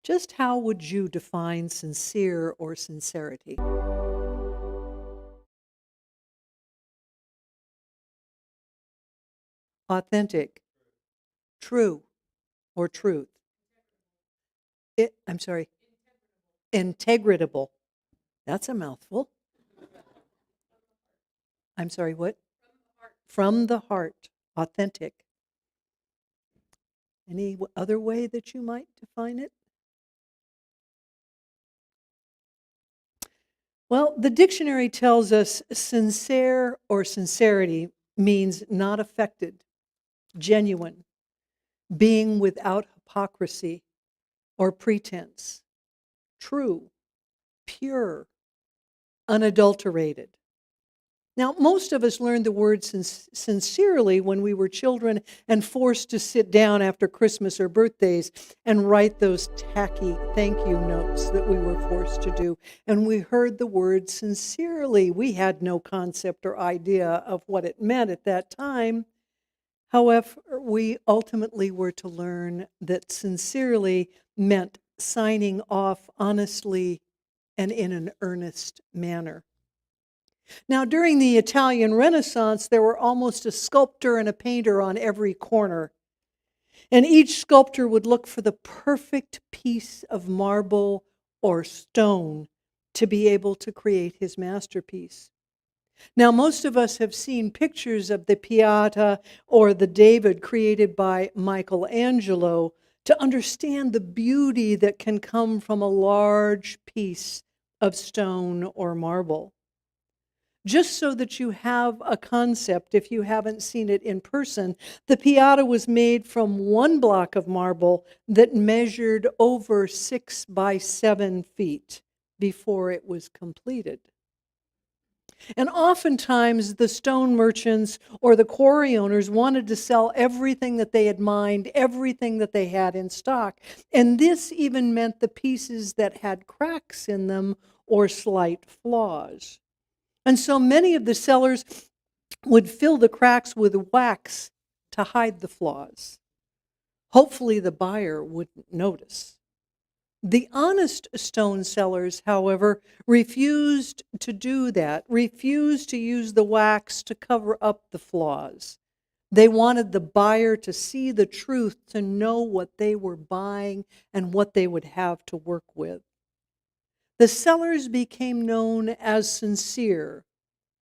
Just how would you define sincere or sincerity? Authentic, true, or truth? I'm sorry, integritable. That's a mouthful. I'm sorry, what? From the heart, authentic. Any other way that you might define it? Well, the dictionary tells us sincere or sincerity means not affected, genuine, being without hypocrisy or pretense, true, pure, unadulterated. Now, most of us learned the word sincerely when we were children and forced to sit down after Christmas or birthdays and write those tacky thank you notes that we were forced to do. And we heard the word sincerely. We had no concept or idea of what it meant at that time. However, we ultimately were to learn that sincerely meant signing off honestly and in an earnest manner. Now, during the Italian Renaissance, there were almost a sculptor and a painter on every corner. And each sculptor would look for the perfect piece of marble or stone to be able to create his masterpiece. Now, most of us have seen pictures of the Pieta or the David created by Michelangelo to understand the beauty that can come from a large piece of stone or marble. Just so that you have a concept, if you haven't seen it in person, the Pieta was made from one block of marble that measured over 6 by 7 feet before it was completed. And oftentimes, the stone merchants or the quarry owners wanted to sell everything that they had mined, everything that they had in stock. And this even meant the pieces that had cracks in them or slight flaws. And so many of the sellers would fill the cracks with wax to hide the flaws. Hopefully, the buyer wouldn't notice. The honest stone sellers, however, refused to do that, refused to use the wax to cover up the flaws. They wanted the buyer to see the truth, to know what they were buying and what they would have to work with. The sellers became known as sincere,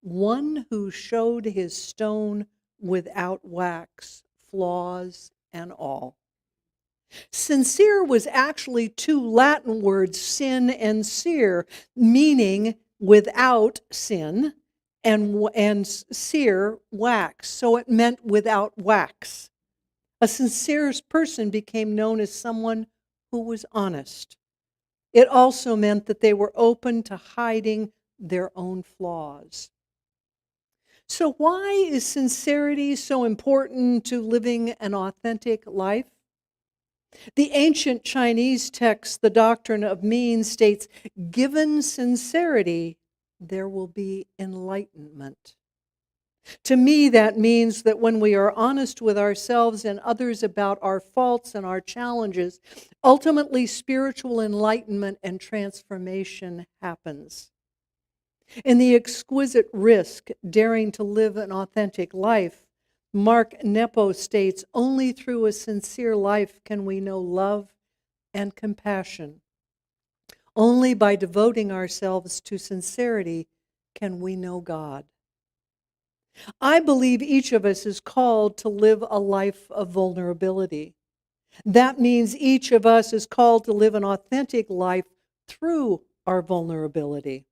one who showed his stone without wax, flaws and all. Sincere was actually two Latin words, sin and cere, meaning without sin, and cere, wax. So it meant without wax. A sincere person became known as someone who was honest. It also meant that they were open to hiding their own flaws. So why is sincerity so important to living an authentic life? The ancient Chinese text, The Doctrine of Means, states, given sincerity, there will be enlightenment. To me, that means that when we are honest with ourselves and others about our faults and our challenges, ultimately spiritual enlightenment and transformation happens. In The Exquisite Risk, Daring to Live an Authentic Life, Mark Nepo states, only through a sincere life can we know love and compassion. Only by devoting ourselves to sincerity can we know God. I believe each of us is called to live a life of vulnerability. That means each of us is called to live an authentic life through our vulnerability.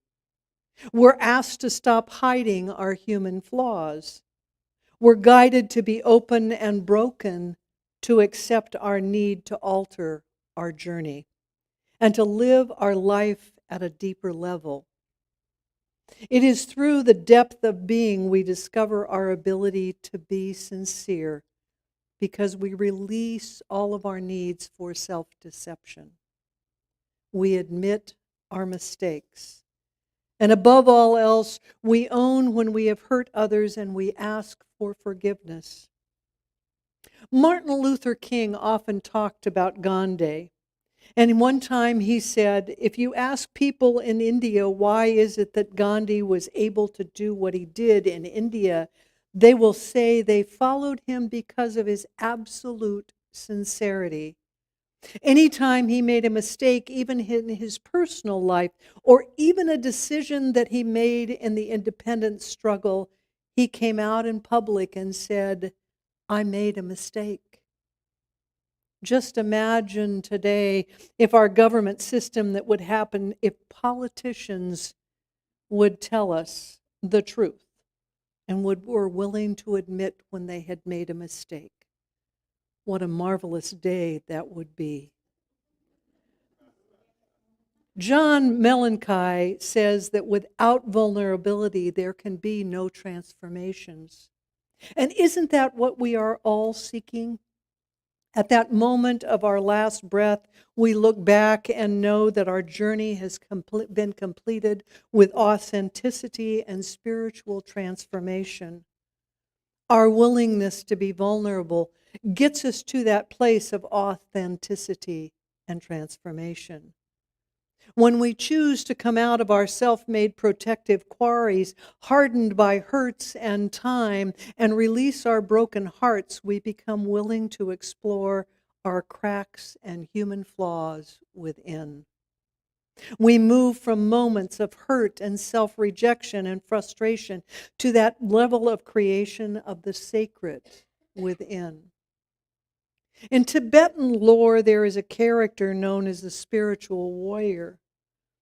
We're asked to stop hiding our human flaws. We're guided to be open and broken, to accept our need to alter our journey, and to live our life at a deeper level. It is through the depth of being we discover our ability to be sincere, because we release all of our needs for self-deception. We admit our mistakes. And above all else, we own when we have hurt others and we ask for forgiveness. Martin Luther King often talked about Gandhi. And one time he said, if you ask people in India why is it that Gandhi was able to do what he did in India, they will say they followed him because of his absolute sincerity. Anytime he made a mistake, even in his personal life, or even a decision that he made in the independence struggle, he came out in public and said, I made a mistake. Just imagine today if our government system that would happen if politicians would tell us the truth and were willing to admit when they had made a mistake. What a marvelous day that would be. John Melanchthon says that without vulnerability, there can be no transformations. And isn't that what we are all seeking? At that moment of our last breath, we look back and know that our journey has been completed with authenticity and spiritual transformation. Our willingness to be vulnerable gets us to that place of authenticity and transformation. When we choose to come out of our self-made protective quarries, hardened by hurts and time, and release our broken hearts, we become willing to explore our cracks and human flaws within. We move from moments of hurt and self-rejection and frustration to that level of creation of the sacred within. In Tibetan lore, there is a character known as the spiritual warrior.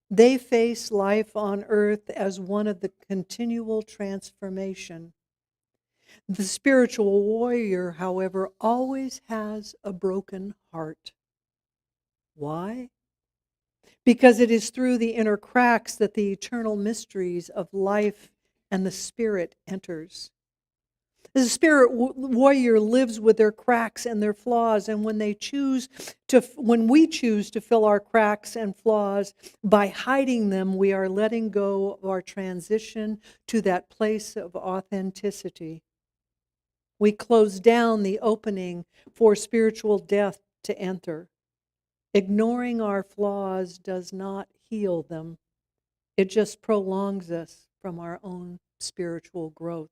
They face life on earth as one of the continual transformation. The spiritual warrior, however, always has a broken heart. Why? Because it is through the inner cracks that the eternal mysteries of life and the spirit enters. The spirit warrior lives with their cracks and their flaws, and when we choose to fill our cracks and flaws by hiding them, we are letting go of our transition to that place of authenticity. We close down the opening for spiritual death to enter. Ignoring our flaws does not heal them. It just prolongs us from our own spiritual growth.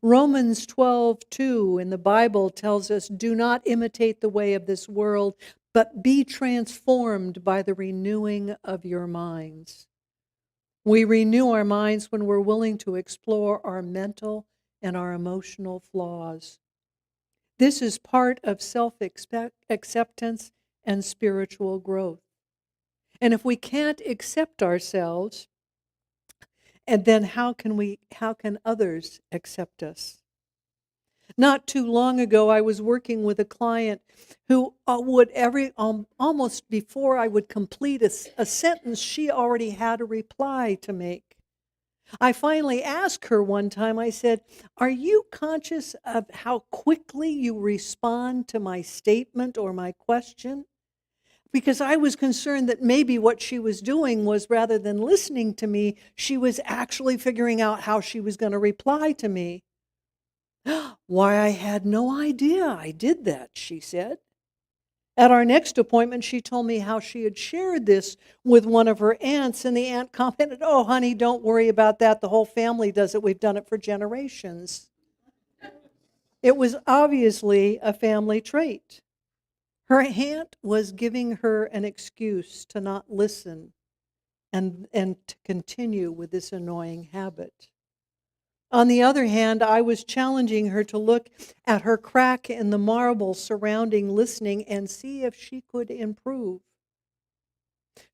Romans 12:2 in the Bible tells us, do not imitate the way of this world, but be transformed by the renewing of your minds. We renew our minds when we're willing to explore our mental and our emotional flaws. This is part of self-acceptance and spiritual growth. And if we can't accept ourselves, and then how can others accept us? Not too long ago, I was working with a client who would almost before I would complete a sentence, she already had a reply to make. I finally asked her one time, I said, are you conscious of how quickly you respond to my statement or my question? Because I was concerned that maybe what she was doing was rather than listening to me, she was actually figuring out how she was going to reply to me. Why, I had no idea I did that, she said. At our next appointment, she told me how she had shared this with one of her aunts, and the aunt commented, oh, honey, don't worry about that. The whole family does it. We've done it for generations. It was obviously a family trait. Her aunt was giving her an excuse to not listen and to continue with this annoying habit. On the other hand, I was challenging her to look at her crack in the marble surrounding listening and see if she could improve.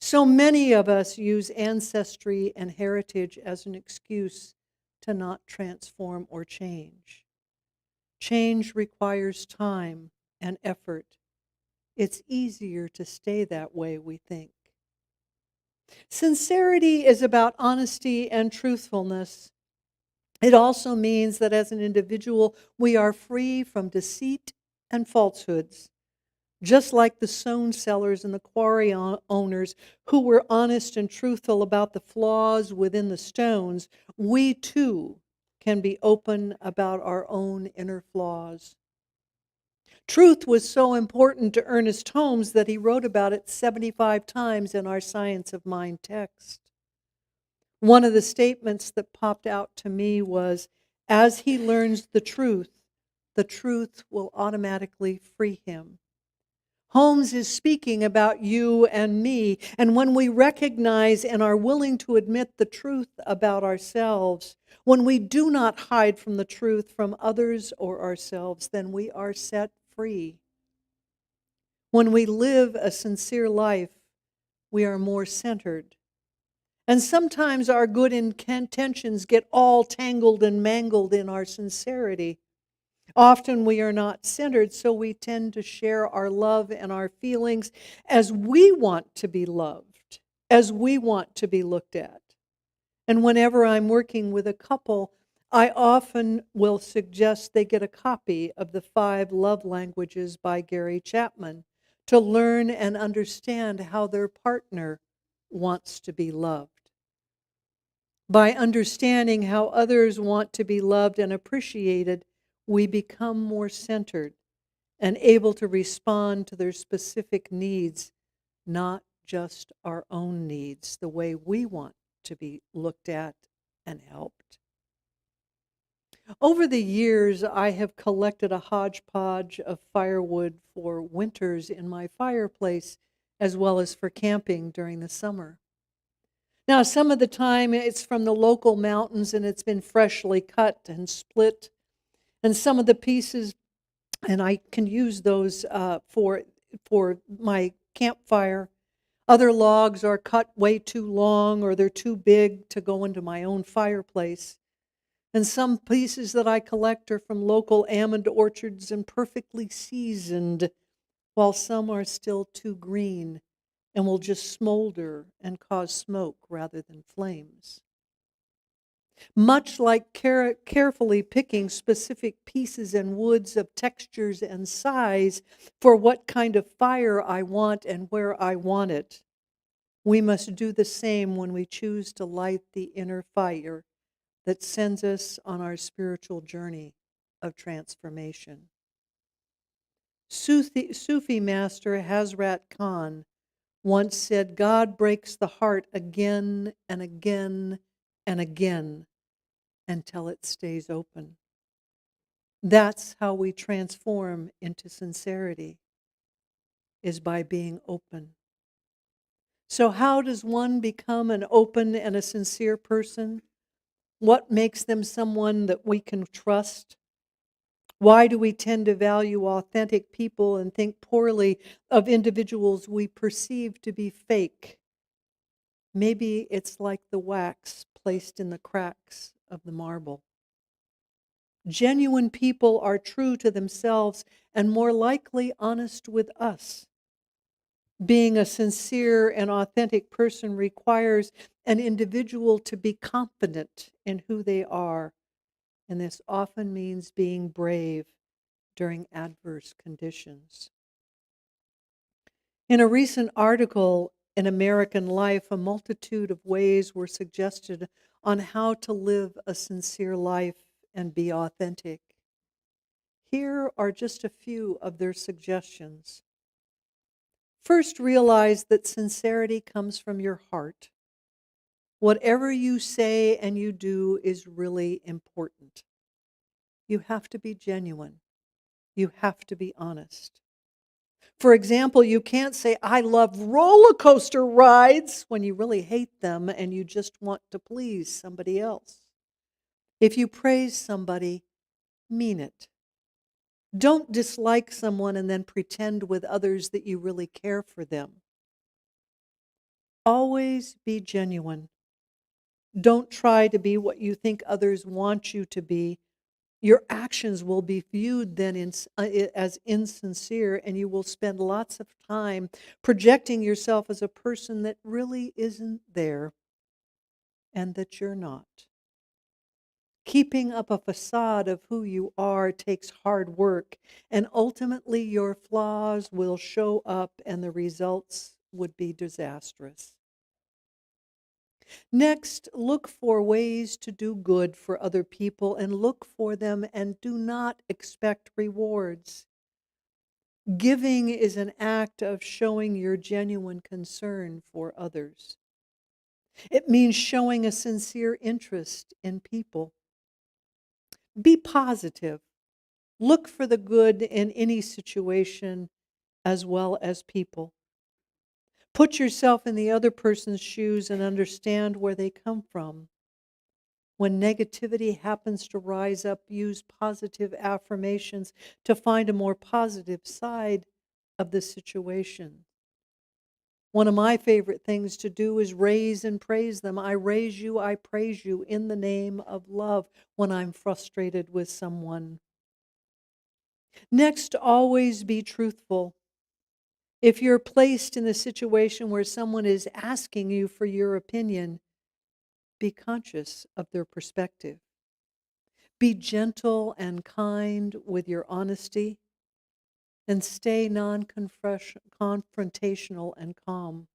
So many of us use ancestry and heritage as an excuse to not transform or change. Change requires time and effort. It's easier to stay that way, we think. Sincerity is about honesty and truthfulness. It also means that as an individual, we are free from deceit and falsehoods. Just like the stone sellers and the quarry owners who were honest and truthful about the flaws within the stones, we too can be open about our own inner flaws. Truth was so important to Ernest Holmes that he wrote about it 75 times in our Science of Mind text. One of the statements that popped out to me was, as he learns the truth will automatically free him. Holmes is speaking about you and me, and when we recognize and are willing to admit the truth about ourselves, when we do not hide from the truth from others or ourselves, then we are set free. When we live a sincere life, we are more centered. And sometimes our good intentions get all tangled and mangled in our sincerity. Often we are not centered, so we tend to share our love and our feelings as we want to be loved, as we want to be looked at. And whenever I'm working with a couple, I often will suggest they get a copy of the 5 Love Languages by Gary Chapman to learn and understand how their partner wants to be loved. By understanding how others want to be loved and appreciated, we become more centered and able to respond to their specific needs, not just our own needs, the way we want to be looked at and helped. Over the years, I have collected a hodgepodge of firewood for winters in my fireplace, as well as for camping during the summer. Now, some of the time it's from the local mountains and it's been freshly cut and split. And some of the pieces, and I can use those for my campfire. Other logs are cut way too long or they're too big to go into my own fireplace. And some pieces that I collect are from local almond orchards and perfectly seasoned, while some are still too green and will just smolder and cause smoke rather than flames. Much like carefully picking specific pieces and woods of textures and size for what kind of fire I want and where I want it, we must do the same when we choose to light the inner fire that sends us on our spiritual journey of transformation. Sufi master Hazrat Khan once said, God breaks the heart again and again and again until it stays open. That's how we transform into sincerity, is by being open. So how does one become an open and a sincere person? What makes them someone that we can trust? Why do we tend to value authentic people and think poorly of individuals we perceive to be fake? Maybe it's like the wax placed in the cracks of the marble. Genuine people are true to themselves and more likely honest with us. Being a sincere and authentic person requires an individual to be confident in who they are, and this often means being brave during adverse conditions. In a recent article in American Life, a multitude of ways were suggested on how to live a sincere life and be authentic. Here are just a few of their suggestions. First, realize that sincerity comes from your heart. Whatever you say and you do is really important. You have to be genuine. You have to be honest. For example, you can't say, I love roller coaster rides when you really hate them and you just want to please somebody else. If you praise somebody, mean it. Don't dislike someone and then pretend with others that you really care for them. Always be genuine. Don't try to be what you think others want you to be. Your actions will be viewed then as insincere, and you will spend lots of time projecting yourself as a person that really isn't there and that you're not. Keeping up a facade of who you are takes hard work, and ultimately your flaws will show up and the results would be disastrous. Next, look for ways to do good for other people and look for them and do not expect rewards. Giving is an act of showing your genuine concern for others. It means showing a sincere interest in people. Be positive. Look for the good in any situation as well as people. Put yourself in the other person's shoes and understand where they come from. When negativity happens to rise up, use positive affirmations to find a more positive side of the situation. One of my favorite things to do is raise and praise them. I raise you, I praise you in the name of love when I'm frustrated with someone. Next, always be truthful. If you're placed in a situation where someone is asking you for your opinion, be conscious of their perspective. Be gentle and kind with your honesty, and stay non-confrontational and calm.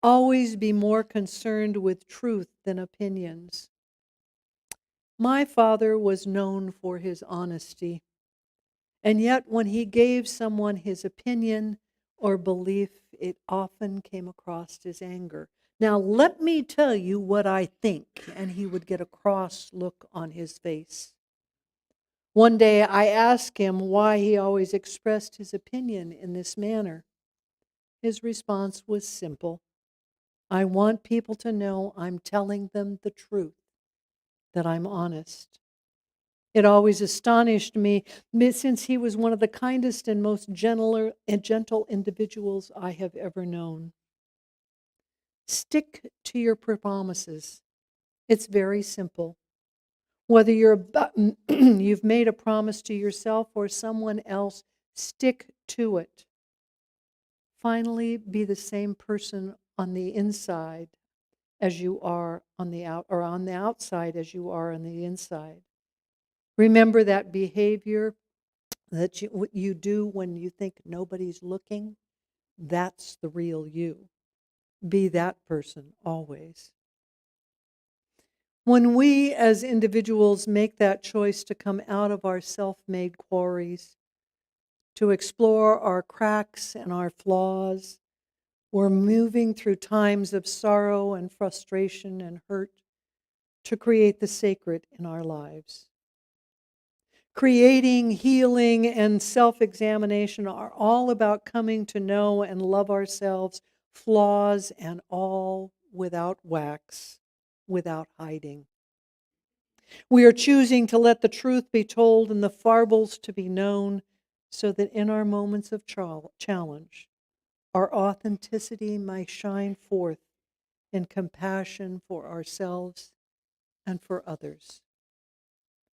Always be more concerned with truth than opinions. My father was known for his honesty, and yet when he gave someone his opinion or belief, it often came across as anger. Now, let me tell you what I think, and he would get a cross look on his face. One day I asked him why he always expressed his opinion in this manner. His response was simple. I want people to know I'm telling them the truth, that I'm honest. It always astonished me since he was one of the kindest and most gentle individuals I have ever known. Stick to your promises. It's very simple. Whether you've made a promise to yourself or someone else, stick to it. Finally, be the same person on the inside as you are on the outside as you are on the inside. Remember that behavior that you do when you think nobody's looking, that's the real you. Be that person always. When we as individuals make that choice to come out of our self-made quarries, to explore our cracks and our flaws, we're moving through times of sorrow and frustration and hurt to create the sacred in our lives. Creating, healing, and self-examination are all about coming to know and love ourselves, flaws and all, without wax, without hiding. We are choosing to let the truth be told and the farbles to be known, so that in our moments of challenge, our authenticity may shine forth in compassion for ourselves and for others.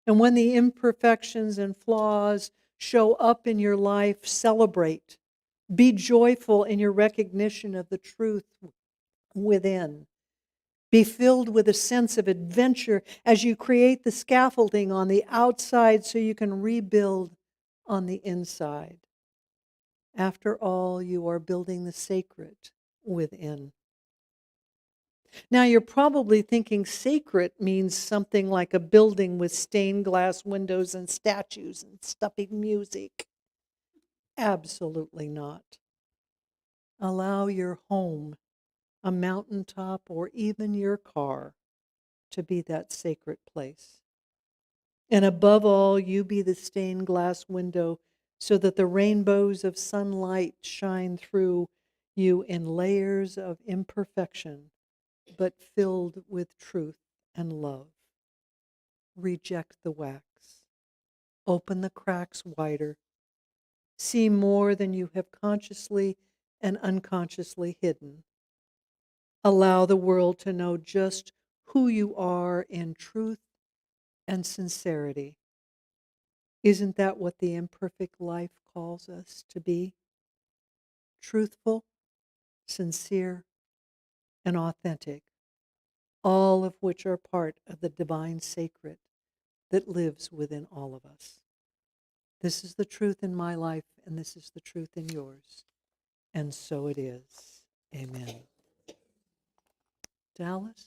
And when the imperfections and flaws show up in your life, celebrate. Be joyful in your recognition of the truth within. Be filled with a sense of adventure as you create the scaffolding on the outside so you can rebuild on the inside. After all, you are building the sacred within. Now, you're probably thinking sacred means something like a building with stained glass windows and statues and stuffy music. Absolutely not. Allow your home, a mountaintop, or even your car to be that sacred place. And above all, you be the stained glass window so that the rainbows of sunlight shine through you in layers of imperfection, but filled with truth and love. Reject the wax. Open the cracks wider. See more than you have consciously and unconsciously hidden. Allow the world to know just who you are in truth and sincerity. Isn't that what the imperfect life calls us to be? Truthful, sincere, and authentic, all of which are part of the divine sacred that lives within all of us. This is the truth in my life, and this is the truth in yours. And so it is. Amen. Dallas?